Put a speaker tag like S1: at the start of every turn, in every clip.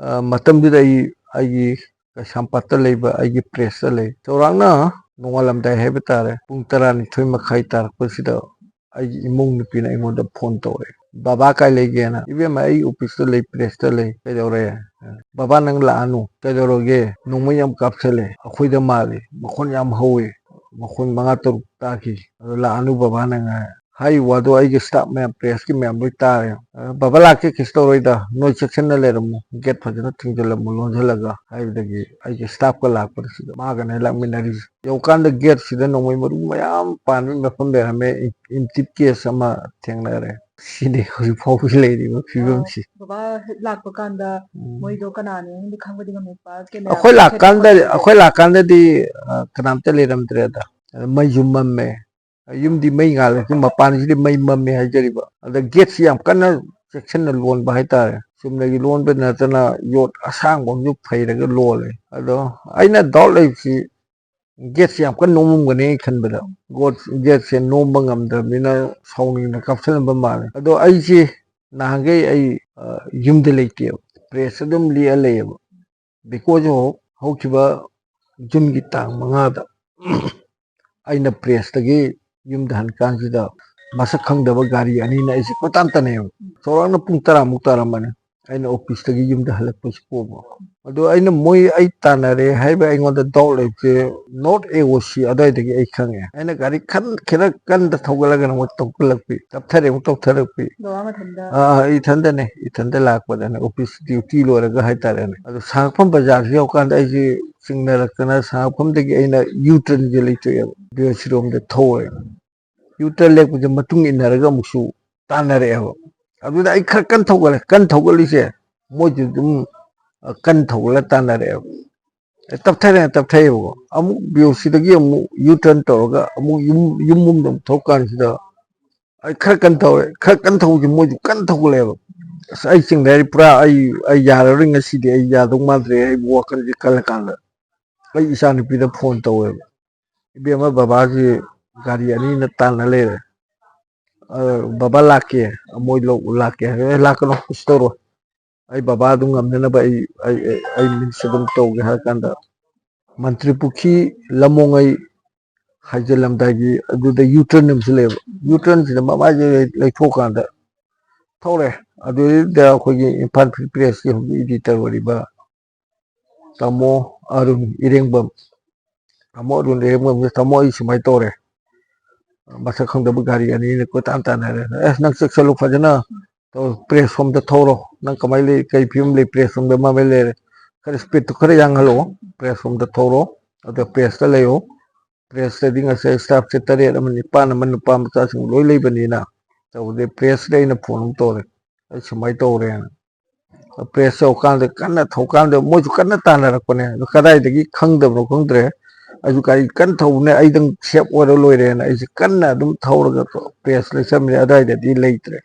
S1: matamdida ai kasampata leiba ai press lei chorangna nongalamdai hebe tare pung 12 makhai tarpasida ai imung nupina ingonda phone tore baba kai legena ibe mai office to lei press to lei pedore baba nang la anu pedoroge nongmei yam kapsele akhoida mali makhon yam howe makhon manga tur taki la anu baba nang hai wado ai staff me press ki mem tare baba la ke kistoroida no section na lerum get phajana thingjala mulon jalaga hai dagi ai staff ka lak par sida maga ne lak minari yokan the get sida nongmei maru mayam pan me pham be hame intip ke sama thengnare sidi khoi phau leiri ba phibam si
S2: baba lak pakanda moi do kanane hindi khangba dinga mepa ke me
S1: akhoi la kanda di kanam te leram treda mai jumam me yum di mai ngal ki mapan di mai mamme hajariba the gate yam kana section na loan ba haita sumna gi loan be na tana yot asang bom yu phairaga lole ado aina dol lai si gate yam kan nomum gane khan bada god gate se nom bangam da mina sauni na kapsal ba male ado ai si na ge ai yum de leite press dum li ale because of how kiba jun gi tang manga da aina press tagi yum dan kan sida masak khangdaba gari ani na isi kotam tane sorang na pung tara mutara mane aina office tagi yum da halak pus ko ado aina moi ai tanare haiba aingon da dol le che not a osi adai tagi ai khange aina gari khan khera kan da thogala ga mo tokulak pi tap thare mo tok tharak pi i thanda lak pa da office duty lo ra ga hai tare ne ado sangpham bazar yo kan da ai singna rakana sangpham dagi aina u-turn je leito ya bio sirom da thoe u-turn lek je matung inaraga musu tanare abo aduda ai khar kan thogali se mo ju dum kan thogala tanare abo tap thai bo amu bio sidagi amu u-turn toroga amu yum dum thokan sida ai khar kan thogi mo ju kan thogale abo ai sing dari pura ai yara ring asidi ai yadong madre ai wakan ji kala ai isa ni pida phone tawe ibe ma baba ji gari ani na tan le baba lake moy lo lake lakno store ai baba dung amne na ba ai min sebum to ge ha kanda mantri pukhi lamong ai hajelam dagi adu da u-turn nim sile u-turn sile mama je lai thokanda thore adu da khogi infan press ki editor wari ba tamo arun irengbam tamo I sumai tore masak khangdaba gari ani ko tan nang seksalu fajana to press from the thoro nang kamai le kai phim le press from the ma le khare speed to khare yang halo press from the thoro the press ta leo press ta dinga se staff se tare amani pan man pa ma sing loi lei bani na to the press dei na phone tore ai sumai tore press so kan de kan na thokan de mo ju kan na tan ra ko ne kadai de gi khangdaba khangdre ayu kai kan thau ne ai dang sep ora loi re na ai kan na dum thau ra press le sam ne adai de di leitre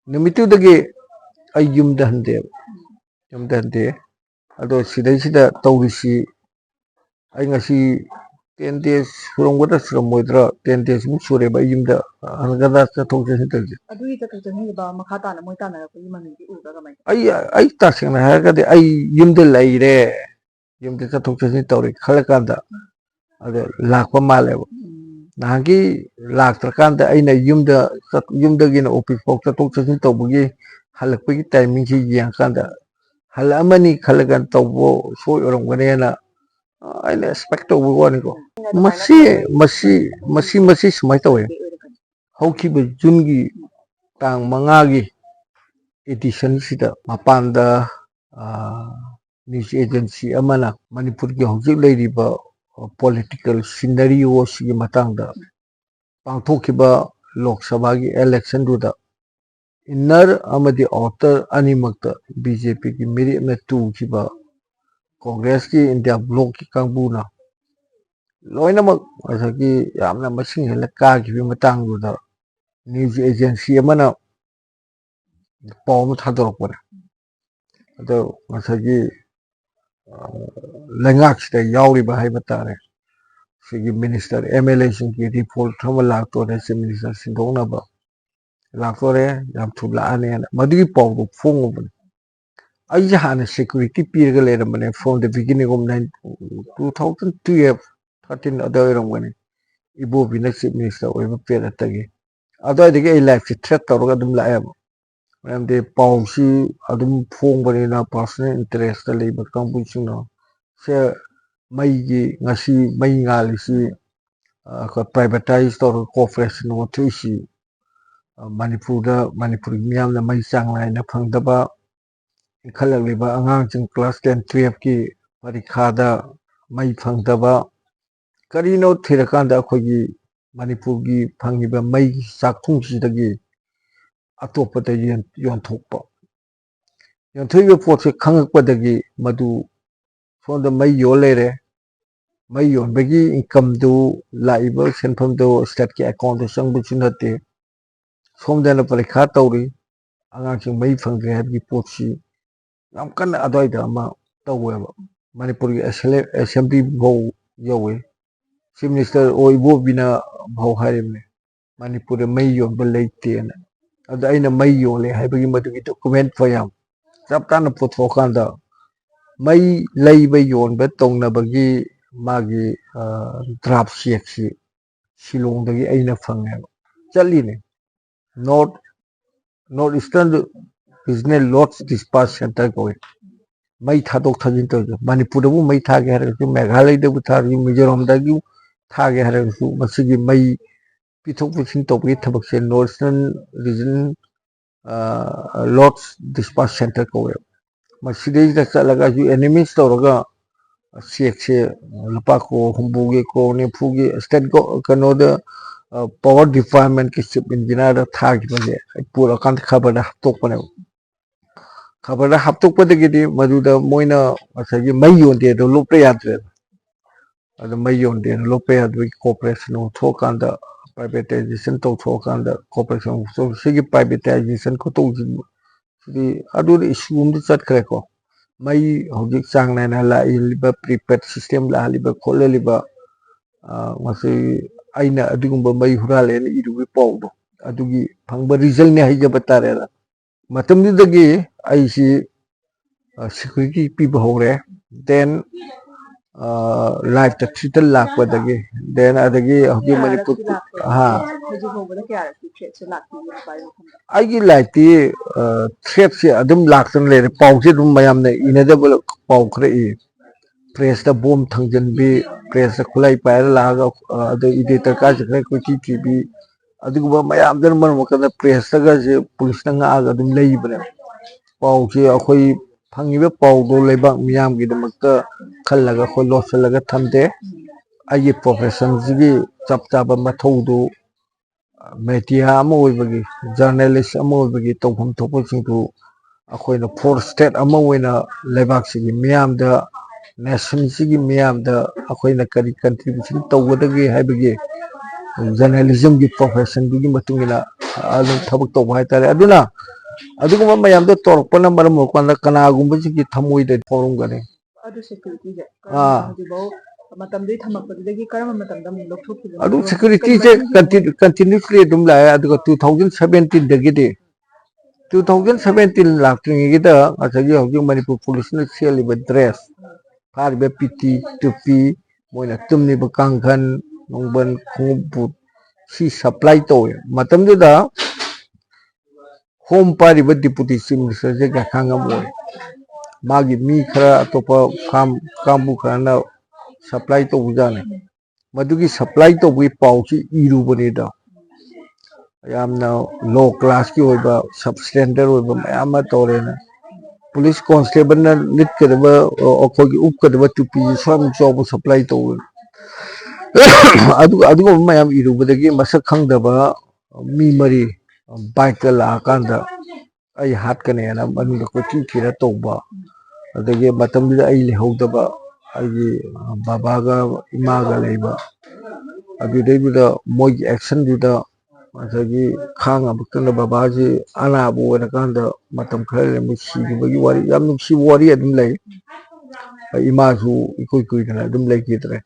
S1: nimitu dagi ai yum dande ado sidai sida tawrisi ai ngasi 10 days from what is from modra 10 days mu sure ba yumda angada ta thokje sintelje
S2: adu ita ta ni ba makhata na moi ta na ko yimani di u ga mai
S1: ai ta singna ha ga de ai yumda laire yumda ta thokje sin tawri khalakanda ade lakpa male nagi lak trakanda aina yumda gina office pokta thokje sin tawbugi halakpagi timing si yang kanda hal amani khalagan tawbo so orom ganena aina expect to wani ko masi sumai tawe hauki be jungi tang mangagi edition sida mapanda news agency amana manipur gi hojik leiriba political scenario sigi matangda pangthokiba lok sabha gi election duda inner amadi outer animakta bjp ki meri na tu kiba congress ki india bloc ki kangbuna loinamak asaki yamna masing hela ka ki matang duda news agency amana pawm thadorok pare ado asaki lengak sida yauri ba hai batare sigi minister mla sing ki report thama lakto ne se minister sindongna ba lakore yam thula ane madi paw do phung ai hana security period le mane from the beginning of 2012 13 other ram gani ibo bina chief minister oiba period tagi other de ai life threat tawra dum la am ram de pausi adum phong bani na personal interest le ba kampu chino se mai gi ngasi mai ngal si ko privatize to corporation wo thuisi Manipur da Manipur miyam na mai chang lai na phangdaba khalak liba angang chung class 10 12 ki parikha da mai phangdaba karino thirakan da khogi Manipur gi phangiba mai sakthung si dagi atopa da yon thokpa yon thuiba pot se khangakpa dagi madu sonda mai yo lere mai yon bagi income do laiba senpham do state ki account do sang bu chinate somda na parikha tawri angang chung mai phangre habgi pot si yam kan adoi da ma taweba Manipur gi assembly go yawe chief minister oibo bina bhau harimne Manipur mai yon ba leite na ada aina mai yole haibagi madugi document fayam chap tan puthokanda mai leiba yon ba tongna bagi magi draft sheet si Shillong dagi aina phange chaline north eastern business lots dispatch center ko mai thadok thajin to Manipur bu mai thage har su Meghalaya da bu thagi Mizoram da gi thage har su masigi mai pithok pusin to bi thabak se northern region lots dispatch center ko masidei da chalaga ju enemies to roga siek se lapa ko humbuge ko ne phuge state go kano da power department ke chief engineer da thagi bane pura kan khabar da tok pane khabar da haptok pade gidi madu da moina asagi mai yonde do lope yadre ada mai yonde lope yadre corporation no thokanda privatization to thokanda corporation so sigi privatization ko to di adu issue di chat kare ko mai hojik chang na la liba prepaid system la liba khole liba masi aina adugumba mai hurale ni idu pawdo adugi phangba result ne haija batare matam ni dagi ai si security people hore then life ta trital lakpa dagi then adagi hoji Manipur ha aigi life ti threat se adum laktan le paw se dum mayam ne inadable paw khre e press da bom thangjan bi press da khulai pa la ga adu editor ka jkhre ko ti tv adugo mayam dan man mo ka press ga je police na nga ga dum lei bane paw se akhoi phangibe paw do lebak miyam gi damakta khallaga khoi losalaga thamde ai profession ji chap chaba mathau do media ama oibagi journalist ama oibagi tawham thopo singtu akhoina for state ama oina lebak sigi miyam da nation sigi miyam da akhoina kari contribution tawgadagi haibagi journalism gi profession gi matungina alu thabak to bhai tare aduna aduguma mayam da torpana maram kana kana gumba sigi thamoi da forum gane
S2: adu security je matamdi thamakpadagi karama matamda mu lokthokibani
S1: adu security je continuously dum la adu 2017 dagi de 2017 lakting gida asagi hoji Manipur police na sel ba dress par be piti tupi moina tumni ba kangkhan nongban khungbu si supply to matam da home party ba deputy chief minister je ga khanga boy magi mi khara atopa kambu khana supply to bujane madugi supply to bui pauchi iru bani da yamna low class ki oiba substandard oiba mayama torena police constable na lit kadaba okhogi up kadaba tupi swam job supply to adu mayam iru badagi masak khangdaba mi mari bike la kanda ai hat kane na manu ko ti thira toba adagi matam da ai lehawdaba ai baba ga ima ga leiba adu dei da moi action du da asagi khanga bukna baba ji ana bu na kanda matam khare mu si bagi wari yam nu si wari adum lei ima su ikoi kana adum lei ki tre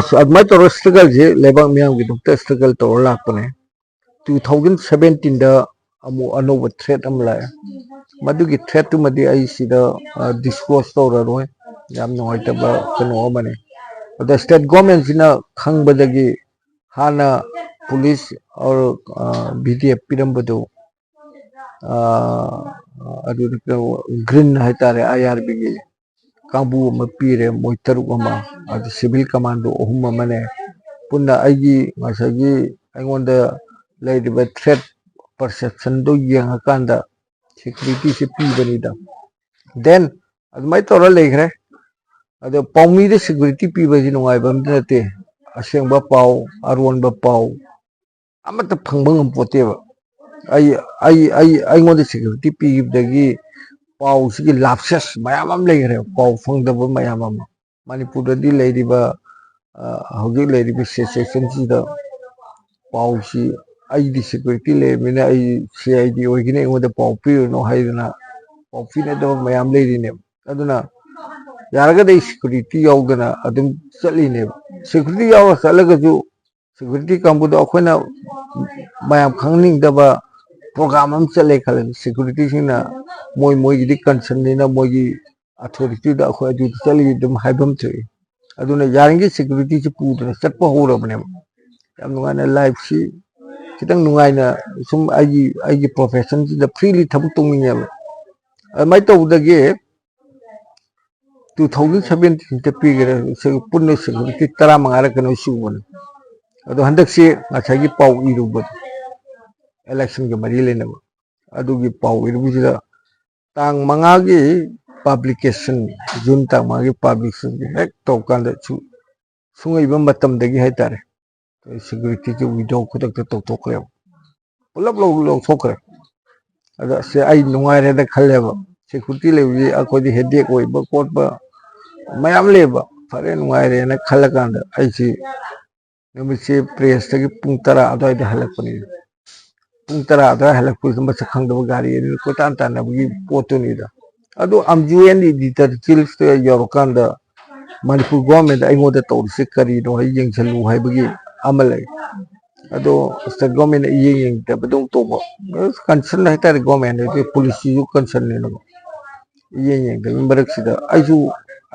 S1: so admai to struggle je lebang miam gi dukta struggle to lakpane 2017 da amu anoba threat am la ꯃꯗꯨꯒꯤ ꯊ꯭ꯔꯦꯠꯇꯨꯃꯗꯤ ꯑꯩ ꯁꯤꯗ ꯗꯤꯁꯀ꯭ꯂꯣꯁ ꯇꯧꯔꯔꯣꯏ ꯌꯥꯝ ꯅꯨꯡꯉꯥꯏꯇꯕ ꯀꯩꯅꯣ ꯑꯃꯅꯤ ꯑꯗ state ꯒꯣꯔꯃꯦꯟꯁꯤꯅ ꯈꯪꯕꯗꯒꯤ ꯍꯥꯟꯅ ꯄꯨꯂꯤꯁ ꯑꯣꯔ ꯚꯤꯗꯤꯑꯦꯐ ꯄꯤꯔꯝꯕꯗꯨ ꯑꯗꯨꯗ ꯒ꯭ꯔꯤꯟ ꯍꯥꯏꯇꯥꯔꯦ ꯑꯥꯏ ꯑꯥꯔ ꯕꯤꯒꯤ ꯀꯥꯡꯕꯨ ꯑꯃ ꯄꯤꯔꯦ ꯃꯣꯏ 6 ꯑꯃ ꯑꯗꯨ ꯁꯤꯚꯤꯜ ꯀꯃꯥꯟꯗꯣ 3 ꯑꯃꯅꯦ ꯄꯨꯟꯅ ꯑꯩꯒꯤ ꯉꯁꯥꯏꯒꯤ ꯑꯩꯉꯣꯟꯗ ꯂꯩꯔꯤꯕ ꯊ꯭ꯔꯦꯠ ꯄꯔꯁꯦꯞꯁꯟꯗꯣ ꯌꯦꯡꯉꯀꯥꯟꯗ ꯁꯦꯀ꯭ꯌꯨꯔꯤꯇꯤꯁꯦ ꯄꯤꯕꯅꯤꯗ ꯗꯦꯟ ꯑꯗꯨꯃꯥꯏꯅ ꯇꯧꯔ ꯂꯩꯈ꯭ꯔꯦ ꯑꯗꯣ ꯄꯥꯎꯃꯤꯗ ꯁꯦꯀ꯭ꯌꯨꯔꯤꯇꯤ ꯄꯤꯕꯁꯤ ꯅꯨꯡꯉꯥꯏꯕ ꯑꯝꯇ ꯅꯠꯇꯦ ꯑꯁꯦꯡꯕ ꯄꯥꯎ ꯑꯔꯣꯟꯕ ꯄꯥꯎ ꯑꯃꯠꯇ ꯐꯪꯕ ꯉꯝꯄꯣꯠꯇꯦꯕ ꯑꯩꯉꯣꯟꯗ ꯁꯦꯀ꯭ꯌꯨꯔꯤꯇꯤ ꯄꯤꯈꯤꯕꯗꯒꯤ ꯄꯥꯎꯁꯤꯒꯤ ꯂꯥꯞꯁꯦꯁ ꯃꯌꯥꯝ ꯑꯃ ꯂꯩꯈ꯭ꯔꯦ ꯄꯥꯎ ꯐꯪꯗꯕ ꯃꯌꯥꯝ ꯑꯃ ꯃꯅꯤꯄꯨꯔꯗꯗꯤ ꯂꯩꯔꯤꯕ ꯍꯧꯖꯤꯛ ꯂꯩꯔꯤꯕ ꯁꯤꯆꯨꯋꯦꯁꯟꯁꯤꯗ ꯄꯥꯎꯁꯤ ꯑꯩꯗꯤ ꯁꯦꯀ꯭ꯌꯨꯔꯤꯇꯤ ꯂꯩꯔꯕꯅꯤꯅ ꯑꯩ CID ꯑꯣꯏꯒꯅꯤ ꯑꯩꯉꯣꯟꯗ ꯄꯥꯎ ꯄꯤꯔꯨꯅꯨ ꯍꯥꯏꯗꯅ ꯄꯥꯎ ꯄꯤꯅꯗꯕ ꯃꯌꯥꯝ ꯂꯩꯔꯤꯅꯦꯕ ꯑꯗꯨꯅ ꯌꯥꯔꯒꯗꯤ ꯑꯩ ꯁꯦꯀ꯭ꯌꯨꯔꯤꯇꯤ ꯌꯥꯎꯗꯅ ꯑꯗꯨꯝ ꯆꯠꯂꯤꯅꯦꯕ ꯁꯦꯀ꯭ꯌꯨꯔꯤꯇꯤ ꯌꯥꯎꯔ ꯆꯠꯂꯒꯁꯨ ꯁꯦꯀ꯭ꯌꯨꯔꯤꯇꯤ ꯀꯥꯡꯕꯨꯗꯣ ꯑꯩꯈꯣꯏꯅ ꯃꯌꯥꯝ ꯈꯪꯅꯤꯡꯗꯕ ꯄ꯭ꯔꯣꯒ꯭ꯔꯥꯝ ꯑꯃ ꯆꯠꯂꯦ ꯈꯜꯂꯦ ꯁꯦꯀ꯭ꯌꯨꯔꯤꯇꯤꯁꯤꯡꯅ ꯃꯣꯏꯒꯤꯗꯤ ꯀꯟꯁꯔꯟꯅꯤꯅ ꯃꯣꯏꯒꯤ ꯑꯊꯣꯔꯤꯇꯤꯗ ꯑꯩꯈꯣꯏ ꯑꯗꯨꯗ ꯆꯠꯂꯤ ꯑꯗꯨꯝ ꯍꯥꯏꯐꯝ ꯊꯣꯛꯏ ꯑꯗꯨꯅ ꯌꯥꯔꯤꯉꯩ ꯁꯦꯀ꯭ꯌꯨꯔꯤꯇꯤꯁꯤ ꯄꯨꯗꯅ ꯆꯠꯄ ꯍꯧꯔꯕꯅꯦꯕ ꯌꯥꯝ ꯅꯨꯡꯉꯥꯏꯅ ꯂꯥꯏꯐꯁꯤ खितंग नुंगाइना सुम आइगी प्रोफेशन सिदा फ्रीली थबक तोंगिङेबा अदुमाइ तौबदगी 2017 ते पीगरे पुन्ने सिक्युरिटी 15 कनो सुबन अदो हंदकसे ngasaigi पाउ इरुबद इलेक्शन के मरी लेनब अदुगी पाउ इरुबुजिदा तांग मंगागी पब्लिकेशन जून तांग मंगागी पब्लिकेशन हेक तौकांदा सुंगइबा मतमदगी हाइतारे सिक्युरिटी के विडो खुदक तौथोखरे पुलब लौथोखरे अदा से आई नुंगाइरेदा खल्लेबा सिक्युरिटी लेबी अखोदी हेडेक ओइबा कोटबा मयाम लेबा फरे नुंगाइरेना खल्लकांदा आइसी नमिसे प्रेस तगी पुंग 10 अदवाइदा हलकपनी पुंग 10 अदवाइ हलकपुस मस खंगदबा गाड़ी नि कोतान तानबगी पोतुनिदा अदो अमजुएन एडिटर चिल्स ते योरकांदा मणिपुर गवर्नमेंट अइगोदा तौरसे करीनो है यंगसलु हाइबगी अमले अदो स्टेट गवर्नमेंट यंगदबदों तोबो कंसर्न हाइतारे गवर्नमेंट के पुलिस यु कंसर्न ने यंगदब मरकसिदा आइजु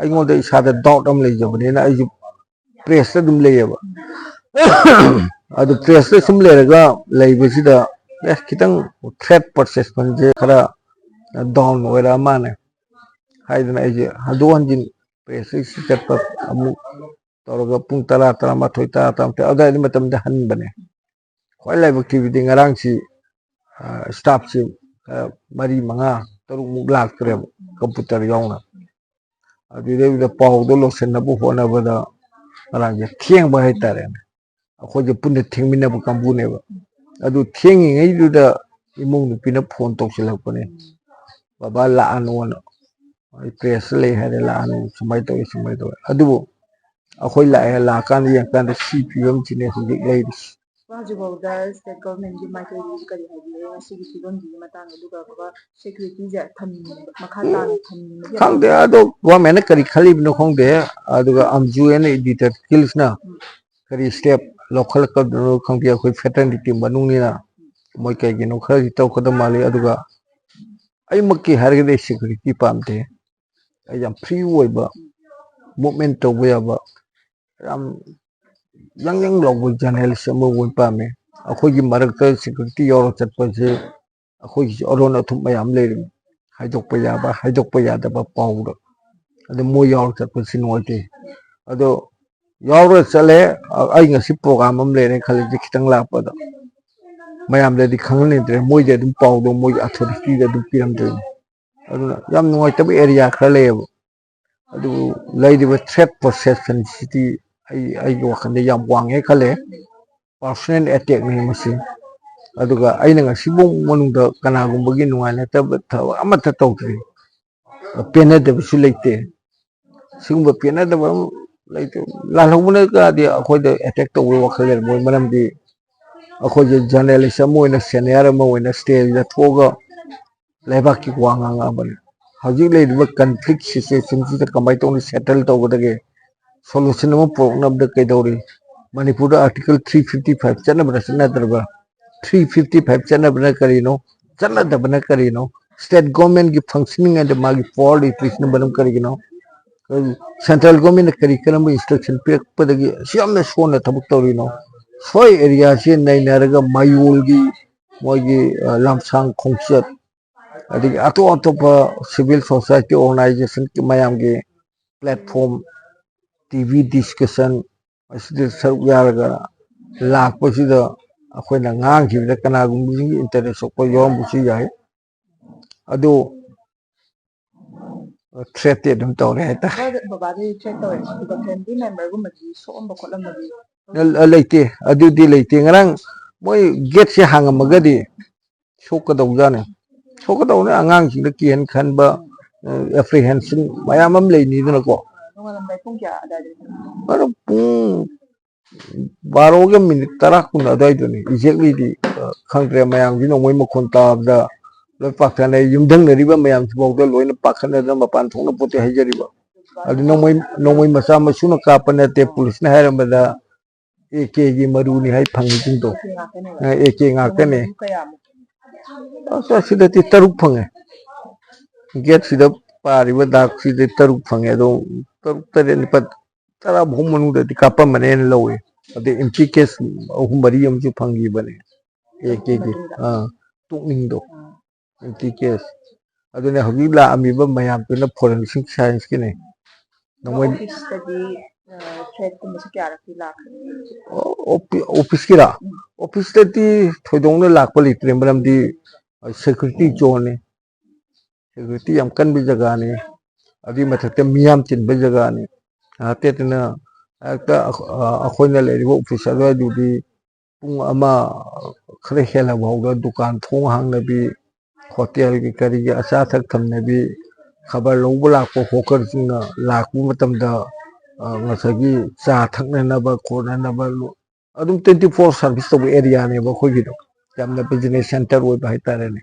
S1: अइगोदा इसादा डाउट अम लेजबनेना आइजु प्रेस दुम लेयबा अदो प्रेस सुम लेरगा लेबसिदा खितंग थ्रेट परसेप्शन जे खरा डाउन ओइरा माने हाइदना आइजे हदो हंजिन प्रेस चटप अमु तौरगा पुंग 10 13 13 अदाइदि मतमदा हनबने खय लाइबक्टिविटी ngarangsi स्टाफ से मरी मंगा तरुक मुक लाक्तरे कंप्यूटर यावना अदुदे पाउदो लोसनबो होनबदा ngarangje थेंगबा हाइतारे अखोजे पुन्ने थेंगमिनबो कांबुनेबा अदु थेंगिङैदुदा इमुंग नुपिना फोन तौसिलकपने बाबा लाअनोना प्रेस ले हारे लाअनो सुमाइ तो अदुबो अखोई लाए लाकान यंकान सी फिवम चिने हुजिक लेरिस
S2: वाजुबौदा स्टेट गवर्नमेंट की माइकल करी हाइबे सिगी फिवम की मतांग दुगा बाबा सिक्युरिटी जे थम मखा तान थम
S1: खंगदे अदो गवर्नमेंट करी खलिबनो खंगदे अदुगा अमजुएन एडिटर किल्सना करी स्टेप लोकल कदनो खंगदे अखोई फेटर्निटी मनुंगनिना मोय कयगिनो खरि तौखद माले अदुगा आई मक्की हारगदे सिक्युरिटी पामते आई याम फ्री ओइबा मूवमेंट तौबा याबा याम yang logo journalist mo won pame akhoi marakta security yoro chatpase akhoi oron athum mayam lerim haidokpa yada ba pawda ade mo yoro chatpase noite ado yoro chale ai ngasi program am lere khali khitang lakpada mayam le di khangni dre moi de dum pawdo moi authority de dum piram de aduna yam noite ba area khale adu laidiba threat perception city आई वखंदे याम वांगे खले personal attack नि मसी अदुगा आइना ngasibo मनुंदा कनागुंबगी नुंगाइना तब अमत तौत्रि पेना दबसु लेते सिगुंबा पेना दब लेते लालहुबने कादि अखोइदा अटैक तौबो वखले मोय मरमदि अखोइजे जर्नलिस्ट मोइना सीनियर मोइना स्टेज दा थोगा लेबाकी वांगा बने हजि लेदिबा कन्फ्लिक्ट सिचुएशन सिदा कमाइ तौनि settle तौगदगे solution mo program de kaidori manipur article 355 chana bra 355 chana bra karino chana da bana karino state government की functioning and मागी power restriction बरम करेगी ना central government करी करम instruction पे पदगी सियाम में सोने थबक तोरी ना सोई area से नई नरगा मायूल की मोगी लमसांग खोंचत अदिग अतो अतो पर civil society organization की मायाम के platform TV discussion असिदे सर्व यारगा लाख पसीदा अखोइना ngang खिबदा कनागुम्बुसिंग interest को योम बुसी जाए अदो threat dum tawre ta
S2: baba de check tawre the family member gu magi so am bakholam magi
S1: leite adu di leite ngarang moi gate se hangamaga di sokadaw jane sokadaw ne angang sing da kian khan ba apprehension mayamam leini duna ko
S2: nongalam bai pung kya ada de
S1: aro pung 12 ga minute 10 kun adai duni exactly di khangre mayam gi no moi makhon ta da loi pakhane yumdang ne riba mayam sibok da loina pakhane da mapan thongna pote haijariba adu no moi masa masuna ka pane te police na haram da AK gi maruni hai phangi ting to AK ngak ne asa sida ti taruk phange get sida pariba dak sida taruk phange do taruk tare ni pat tara bhom manu da ti kapa mane lowe ade empty case ahum bari am ju phangi bane AK gi tukning do empty case adune hobi la ami ba mayam pe na forensic science ki ne nongmai
S2: study threat ko mase kya rakhi lakh
S1: office kira office te ti thoidong ne lak pali trembram di security zone ne security yam kan bi jaga ne adi mathak miyam chin bi jaga ne ate tena akta akhoina le ri office ado du di pung ama khre hela bawda dukan thong hang na bi hotel ki kari gi acha thak tham ne bi khabar lobula lak ko hokar jingna lak bu matam da ngasagi cha thakna na ba khona na ba adum 24 service to area ne ba khoi gi do jamna business center oi ba tare ne